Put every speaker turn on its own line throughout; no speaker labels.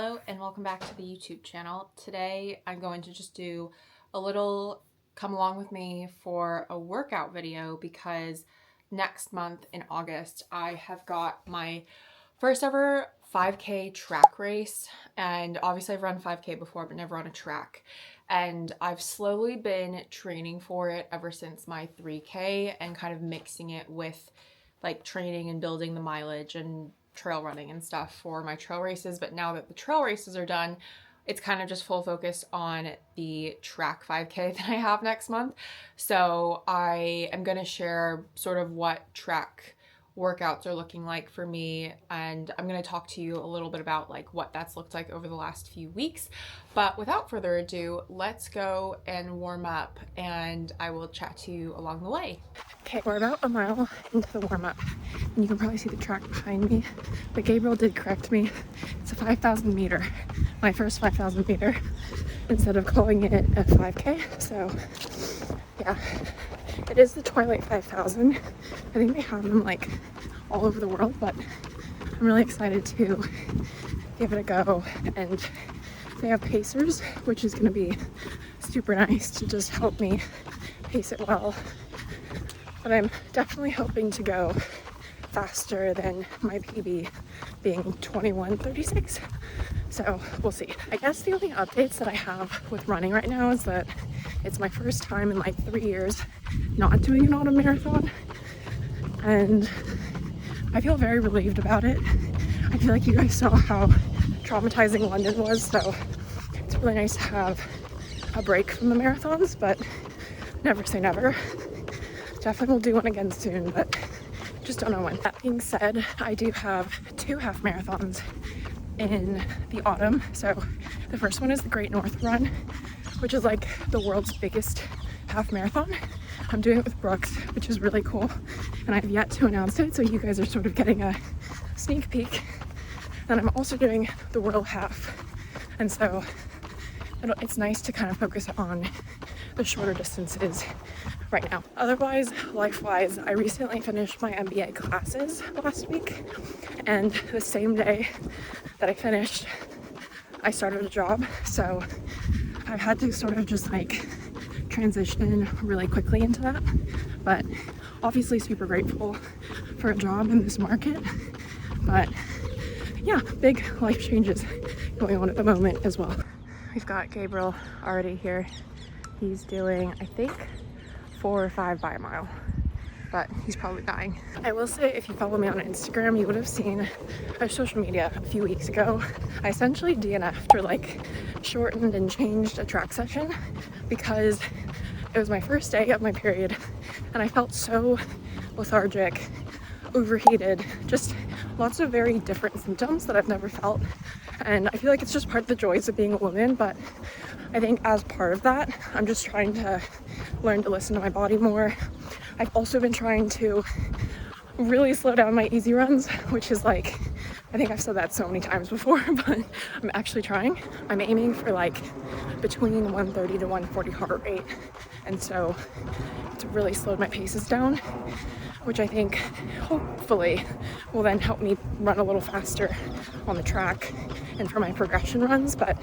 Hello and welcome back to the YouTube channel. Today I'm going to just do a little come along with me for a workout video because next month in August I have got my first ever 5K track race, and obviously I've run 5K before but never on a track, and I've slowly been training for it ever since my 3K and kind of mixing it with like training and building the mileage and trail running and stuff for my trail races. But now that the trail races are done, it's kind of just full focus on the track 5K that I have next month. So I am going to share sort of what track workouts are looking like for me, and I'm going to talk to you a little bit about like what that's looked like over the last few weeks. But without further ado, let's go and warm up and I will chat to you along the way. Okay, we're about a mile into the warm up and you can probably see the track behind me, but Gabriel did correct me. It's a 5,000 meter, my first 5,000 meter instead of calling it a 5K. So yeah, it is the Twilight 5000. I think they have them like all over the world, but I'm really excited to give it a go. And they have pacers, which is going to be super nice to just help me pace it well. But I'm definitely hoping to go faster than my PB being 21:36. So we'll see. I guess the only updates that I have with running right now is that it's my first time in like 3 years not doing an autumn marathon, and I feel very relieved about it. I feel like you guys saw how traumatizing London was, so it's really nice to have a break from the marathons, but never say never. Definitely will do one again soon, but just don't know when. That being said, I do have 2 half marathons in the autumn. So the first one is the Great North Run, which is like the world's biggest half marathon. I'm doing it with Brooks, which is really cool, and I've yet to announce it, so you guys are sort of getting a sneak peek. And I'm also doing the World Half, and so it's nice to kind of focus on the shorter distances right now. Otherwise, life-wise, I recently finished my MBA classes last week, and the same day that I finished, I started a job. So I've had to sort of just like transition really quickly into that, but obviously super grateful for a job in this market. But yeah, big life changes going on at the moment as well. We've got Gabriel already here. He's doing, I think, 4 or 5 by a mile, but he's probably dying. I will say, if you follow me on Instagram, you would have seen our social media a few weeks ago. I essentially DNF'd, or like shortened and changed a track session, because it was my first day of my period and I felt so lethargic, overheated, just lots of very different symptoms that I've never felt. And I feel like it's just part of the joys of being a woman, but I think as part of that, I'm just trying to learn to listen to my body more. I've also been trying to really slow down my easy runs, which is like, I think I've said that so many times before, but I'm actually trying. I'm aiming for like between 130 to 140 heart rate, and so it's really slowed my paces down, which I think hopefully will then help me run a little faster on the track and for my progression runs. But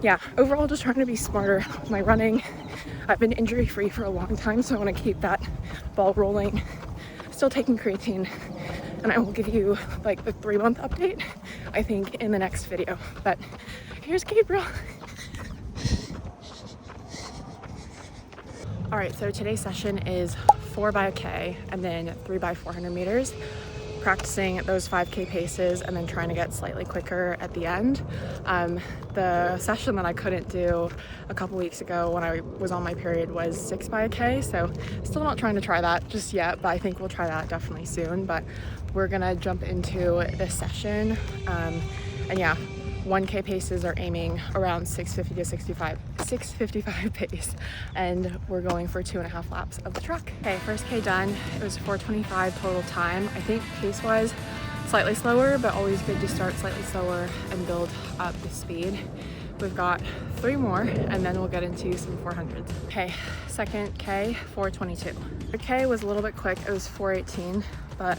yeah, overall just trying to be smarter with my running. I've been injury free for a long time, so I want to keep that ball rolling. Still taking creatine, and I will give you like the 3-month update, I think, in the next video. But here's Gabriel. All right, so today's session is 4 by a K and then 3 by 400 meters, practicing those 5K paces and then trying to get slightly quicker at the end. The session that I couldn't do a couple weeks ago when I was on my period was 6 by a K, so still not trying to try that just yet, but I think we'll try that definitely soon. But we're gonna jump into this session, and yeah, 1K paces are aiming around 655 pace, and we're going for 2.5 laps of the track. Okay, first K done. It was 4:25 total time. I think pace wise slightly slower, but always good to start slightly slower and build up the speed. We've got 3 more and then we'll get into some 400s. Okay, second K, 4:22. The K was a little bit quick. It was 4:18, but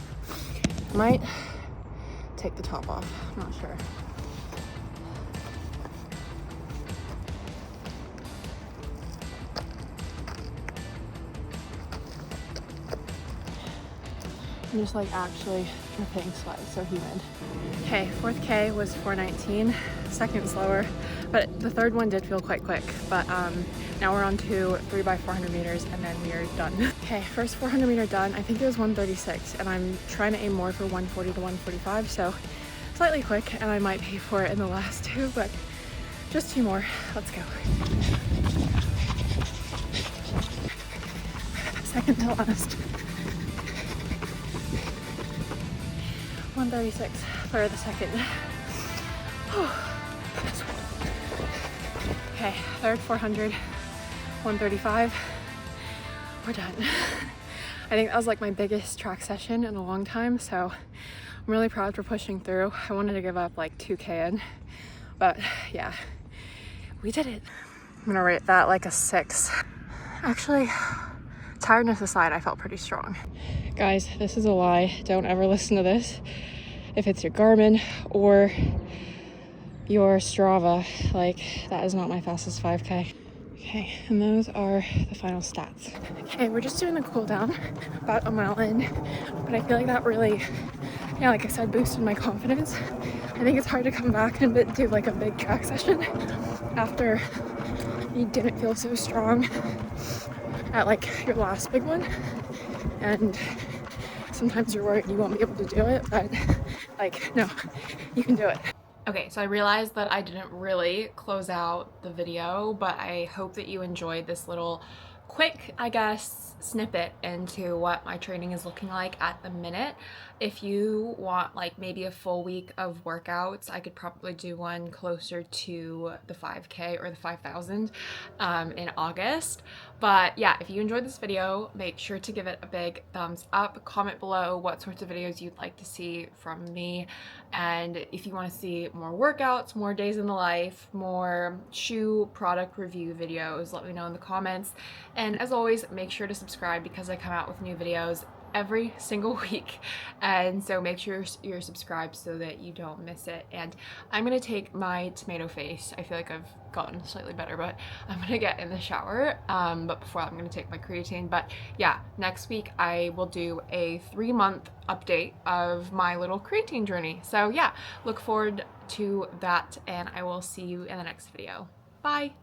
I might take the top off. I'm not sure. I'm just like actually dripping sweat, so humid. Okay, 4th K was 4:19, second slower, but the third one did feel quite quick. But now we're on to 3 by 400 meters and then we are done. Okay, first 400 meter done. I think it was 1:36 and I'm trying to aim more for 1:40 to 1:45, so slightly quick, and I might pay for it in the last two, but just 2 more. Let's go. Second to last. 1:36 for the second. Okay, third 400, 1:35. We're done. I think that was like my biggest track session in a long time, so I'm really proud for pushing through. I wanted to give up like 2K in, but yeah, we did it. I'm gonna rate that like a 6. Actually, tiredness aside, I felt pretty strong. Guys, this is a lie. Don't ever listen to this. If it's your Garmin or your Strava, like that is not my fastest 5K. Okay, and those are the final stats. Okay, we're just doing the cool down, about a mile in, but I feel like that really, yeah, like I said, boosted my confidence. I think it's hard to come back and do like a big track session after you didn't feel so strong at like your last big one, and sometimes you're worried you won't be able to do it, but like, no, you can do it. Okay, so I realized that I didn't really close out the video, but I hope that you enjoyed this little quick, I guess, snippet into what my training is looking like at the minute. If you want like maybe a full week of workouts, I could probably do one closer to the 5K or the 5,000 in August. But yeah, if you enjoyed this video, make sure to give it a big thumbs up. Comment below what sorts of videos you'd like to see from me. And if you want to see more workouts, more days in the life, more shoe product review videos, let me know in the comments. And as always, make sure to subscribe because I come out with new videos every single week, and so make sure you're subscribed so that you don't miss it. And I'm gonna take my tomato face. I feel like I've gotten slightly better, but I'm gonna get in the shower, but before that I'm gonna take my creatine. But yeah, next week I will do a 3-month update of my little creatine journey. So yeah, look forward to that, and I will see you in the next video. Bye.